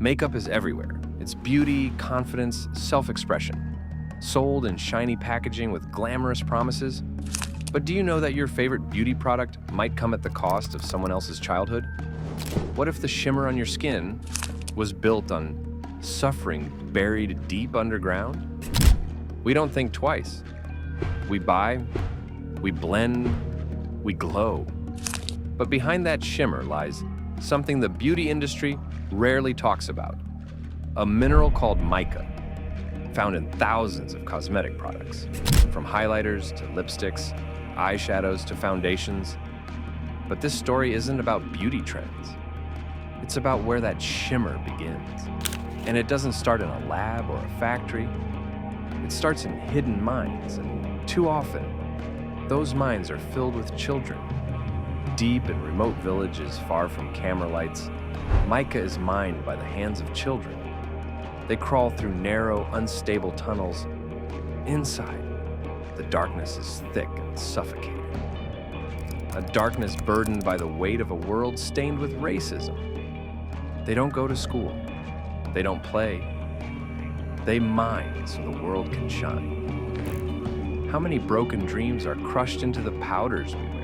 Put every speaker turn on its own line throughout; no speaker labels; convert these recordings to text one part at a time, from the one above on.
Makeup is everywhere. It's beauty, confidence, self-expression. Sold in shiny packaging with glamorous promises. But do you know that your favorite beauty product might come at the cost of someone else's childhood? What if the shimmer on your skin was built on suffering buried deep underground? We don't think twice. We buy, we blend, we glow. But behind that shimmer lies something the beauty industry rarely talks about. A mineral called mica, found in thousands of cosmetic products, from highlighters to lipsticks, eyeshadows to foundations. But this story isn't about beauty trends. It's about where that shimmer begins. And it doesn't start in a lab or a factory. It starts in hidden mines, and too often, those mines are filled with children. Deep in remote villages far from camera lights, mica is mined by the hands of children. They crawl through narrow, unstable tunnels. Inside, the darkness is thick and suffocating. A darkness burdened by the weight of a world stained with racism. They don't go to school. They don't play. They mine so the world can shine. How many broken dreams are crushed into the powders we wear?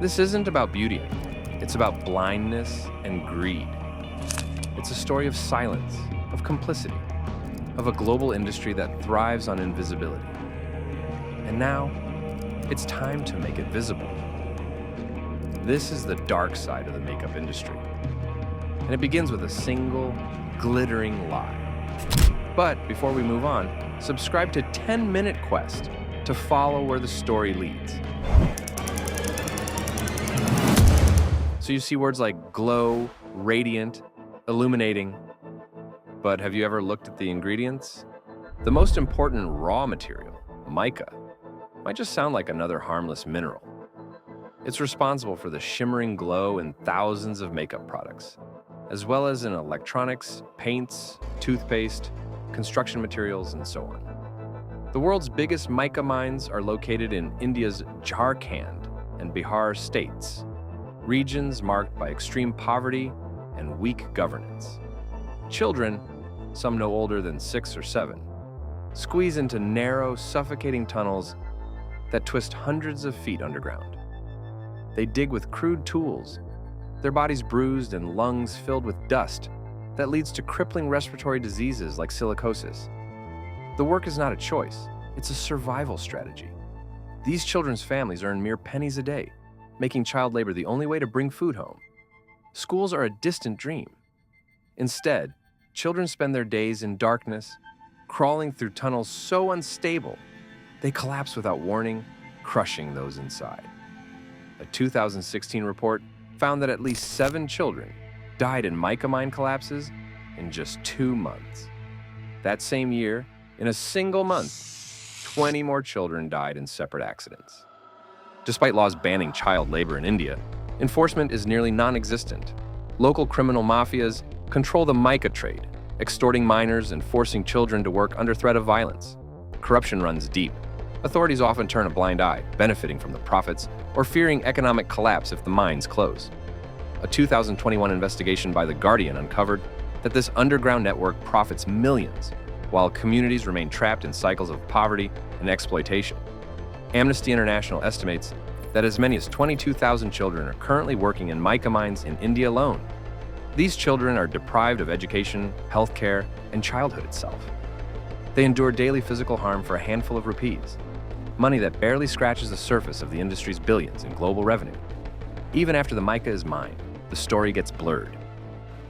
This isn't about beauty. It's about blindness and greed. It's a story of silence, of complicity, of a global industry that thrives on invisibility. And now, it's time to make it visible. This is the dark side of the makeup industry. And it begins with a single, glittering lie. But before we move on, subscribe to 10-Minute Quest to follow where the story leads. So you see words like glow, radiant, illuminating. But have you ever looked at the ingredients? The most important raw material, mica, might just sound like another harmless mineral. It's responsible for the shimmering glow in thousands of makeup products, as well as in electronics, paints, toothpaste, construction materials, and so on. The world's biggest mica mines are located in India's Jharkhand and Bihar states, regions marked by extreme poverty and weak governance. Children, some no older than 6 or 7, squeeze into narrow, suffocating tunnels that twist hundreds of feet underground. They dig with crude tools, their bodies bruised and lungs filled with dust that leads to crippling respiratory diseases like silicosis. The work is not a choice, it's a survival strategy. These children's families earn mere pennies a day, making child labor the only way to bring food home. Schools are a distant dream. Instead, children spend their days in darkness, crawling through tunnels so unstable, they collapse without warning, crushing those inside. A 2016 report found that at least 7 children died in mica mine collapses in just 2 months. That same year, in a single month, 20 more children died in separate accidents. Despite laws banning child labor in India, enforcement is nearly non-existent. Local criminal mafias control the mica trade, extorting minors and forcing children to work under threat of violence. Corruption runs deep. Authorities often turn a blind eye, benefiting from the profits or fearing economic collapse if the mines close. A 2021 investigation by The Guardian uncovered that this underground network profits millions, while communities remain trapped in cycles of poverty and exploitation. Amnesty International estimates that as many as 22,000 children are currently working in mica mines in India alone. These children are deprived of education, healthcare, and childhood itself. They endure daily physical harm for a handful of rupees, money that barely scratches the surface of the industry's billions in global revenue. Even after the mica is mined, the story gets blurred.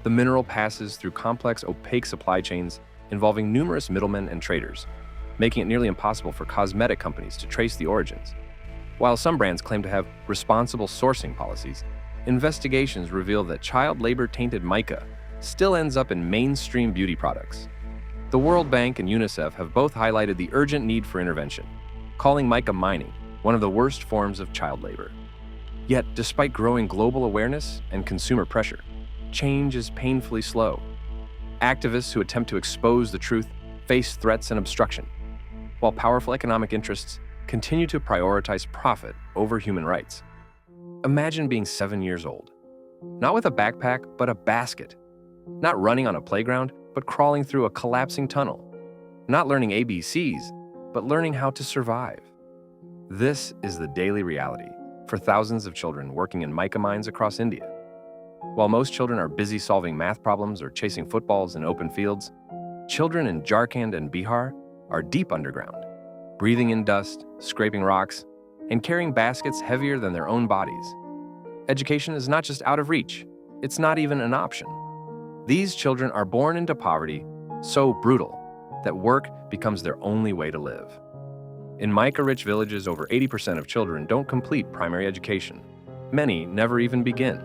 The mineral passes through complex, opaque supply chains involving numerous middlemen and traders, making it nearly impossible for cosmetic companies to trace the origins. While some brands claim to have responsible sourcing policies, investigations reveal that child labor-tainted mica still ends up in mainstream beauty products. The World Bank and UNICEF have both highlighted the urgent need for intervention, calling mica mining one of the worst forms of child labor. Yet, despite growing global awareness and consumer pressure, change is painfully slow. Activists who attempt to expose the truth face threats and obstruction, while powerful economic interests continue to prioritize profit over human rights. Imagine being 7 years old, not with a backpack, but a basket, Not running on a playground, but crawling through a collapsing tunnel. Not learning ABCs, but learning how to survive. This is the daily reality for thousands of children working in mica mines across India. While most children are busy solving math problems or chasing footballs in open fields, children in Jharkhand and Bihar are deep underground, breathing in dust, scraping rocks, and carrying baskets heavier than their own bodies. Education is not just out of reach, it's not even an option. These children are born into poverty so brutal that work becomes their only way to live. In mica-rich villages, over 80% of children don't complete primary education. Many never even begin.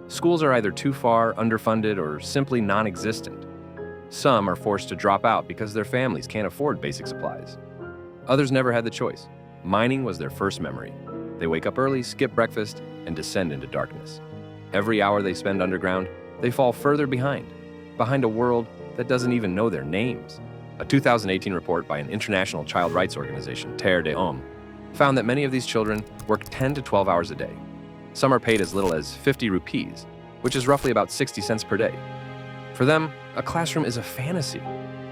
Schools are either too far, underfunded, or simply non-existent. Some are forced to drop out because their families can't afford basic supplies. Others never had the choice. Mining was their first memory. They wake up early, skip breakfast, and descend into darkness. Every hour they spend underground, they fall further behind a world that doesn't even know their names. A 2018 report by an international child rights organization, Terre des Hommes, found that many of these children work 10 to 12 hours a day. Some are paid as little as 50 rupees, which is roughly about 60 cents per day. For them, a classroom is a fantasy.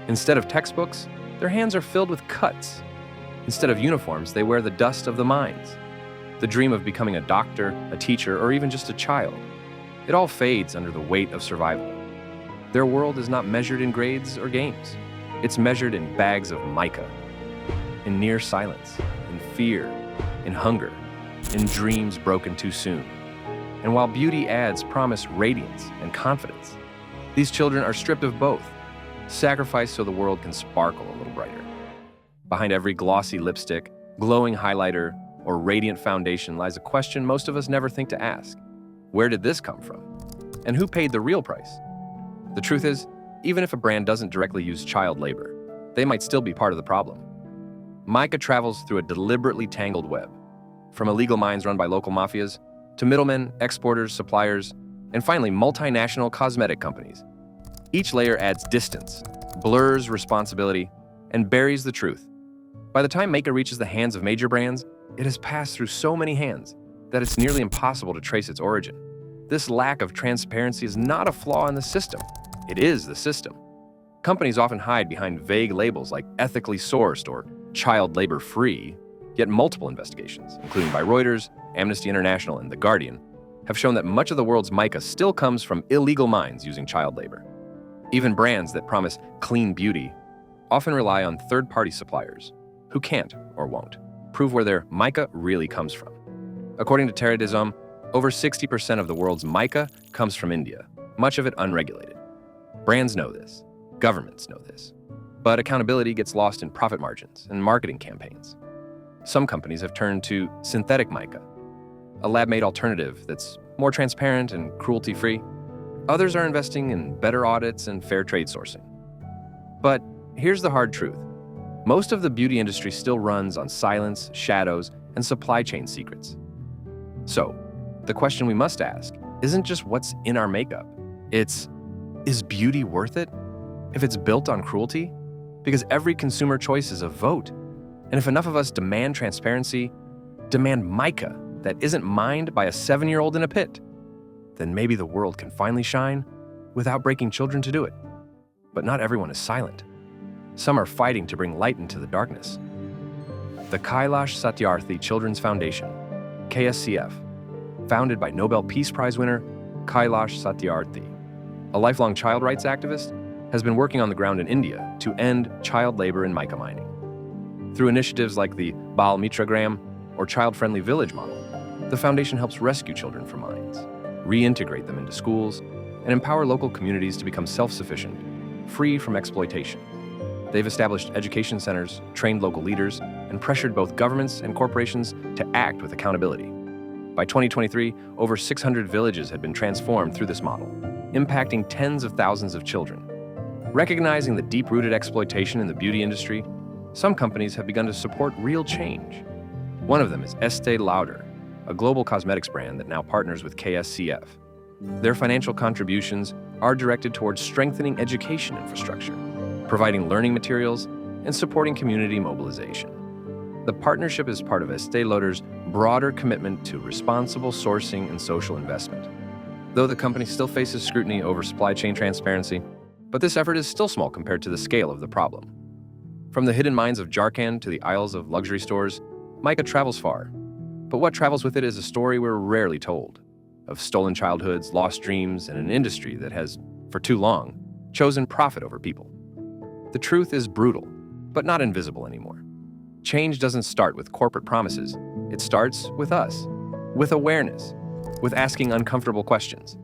Instead of textbooks, their hands are filled with cuts. Instead of uniforms, they wear the dust of the mines. The dream of becoming a doctor, a teacher, or even just a child. It all fades under the weight of survival. Their world is not measured in grades or games. It's measured in bags of mica, in near silence, in fear, in hunger, in dreams broken too soon. And while beauty ads promise radiance and confidence, these children are stripped of both, sacrificed so the world can sparkle a little brighter. Behind every glossy lipstick, glowing highlighter, or radiant foundation lies a question most of us never think to ask. Where did this come from? And who paid the real price? The truth is, even if a brand doesn't directly use child labor, they might still be part of the problem. Mica travels through a deliberately tangled web, from illegal mines run by local mafias, to middlemen, exporters, suppliers, and finally multinational cosmetic companies. Each layer adds distance, blurs responsibility, and buries the truth. By the time mica reaches the hands of major brands, it has passed through so many hands that it's nearly impossible to trace its origin. This lack of transparency is not a flaw in the system. It is the system. Companies often hide behind vague labels like ethically sourced or child labor free, yet multiple investigations, including by Reuters, Amnesty International, and The Guardian, have shown that much of the world's mica still comes from illegal mines using child labor. Even brands that promise clean beauty often rely on third-party suppliers who can't or won't prove where their mica really comes from. According to Terre des Hommes, over 60% of the world's mica comes from India, much of it unregulated. Brands know this, governments know this, but accountability gets lost in profit margins and marketing campaigns. Some companies have turned to synthetic mica, a lab-made alternative that's more transparent and cruelty-free. Others are investing in better audits and fair trade sourcing. But here's the hard truth. Most of the beauty industry still runs on silence, shadows, and supply chain secrets. So, the question we must ask isn't just what's in our makeup. It's, is beauty worth it if it's built on cruelty? Because every consumer choice is a vote. And if enough of us demand transparency, demand mica that isn't mined by a 7-year-old in a pit, then maybe the world can finally shine without breaking children to do it. But not everyone is silent. Some are fighting to bring light into the darkness. The Kailash Satyarthi Children's Foundation, KSCF, founded by Nobel Peace Prize winner Kailash Satyarthi, a lifelong child rights activist, has been working on the ground in India to end child labor in mica mining. Through initiatives like the Bal Mitragram or child-friendly village model, the foundation helps rescue children from mines, reintegrate them into schools, and empower local communities to become self-sufficient, free from exploitation. They've established education centers, trained local leaders, and pressured both governments and corporations to act with accountability. By 2023, over 600 villages had been transformed through this model, impacting tens of thousands of children. Recognizing the deep-rooted exploitation in the beauty industry, some companies have begun to support real change. One of them is Estee Lauder, a global cosmetics brand that now partners with KSCF. Their financial contributions are directed towards strengthening education infrastructure, providing learning materials, and supporting community mobilization. The partnership is part of Estee Lauder's broader commitment to responsible sourcing and social investment. though the company still faces scrutiny over supply chain transparency, but this effort is still small compared to the scale of the problem. From the hidden mines of Jharkhand to the aisles of luxury stores, Mica travels far. But what travels with it is a story we're rarely told, of stolen childhoods, lost dreams, and an industry that has, for too long, chosen profit over people. The truth is brutal, but not invisible anymore. Change doesn't start with corporate promises. It starts with us, with awareness, with asking uncomfortable questions,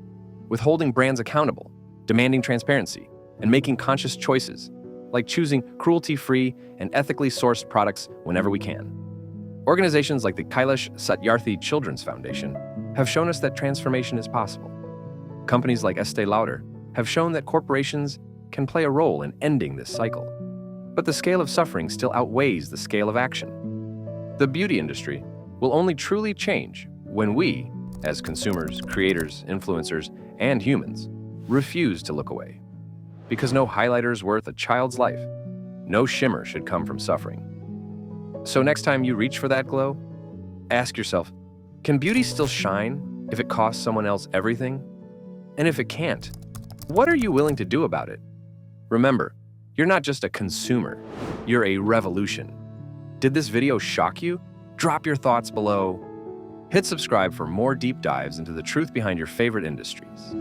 with holding brands accountable, demanding transparency, and making conscious choices, like choosing cruelty-free and ethically sourced products whenever we can. Organizations like the Kailash Satyarthi Children's Foundation have shown us that transformation is possible. Companies like Estee Lauder have shown that corporations can play a role in ending this cycle. But the scale of suffering still outweighs the scale of action. The beauty industry will only truly change when we, as consumers, creators, influencers, and humans, refuse to look away. Because no highlighter is worth a child's life. No shimmer should come from suffering. So next time you reach for that glow, ask yourself, can beauty still shine if it costs someone else everything? And if it can't, what are you willing to do about it? Remember, you're not just a consumer, you're a revolution. Did this video shock you? Drop your thoughts below. Hit subscribe for more deep dives into the truth behind your favorite industries.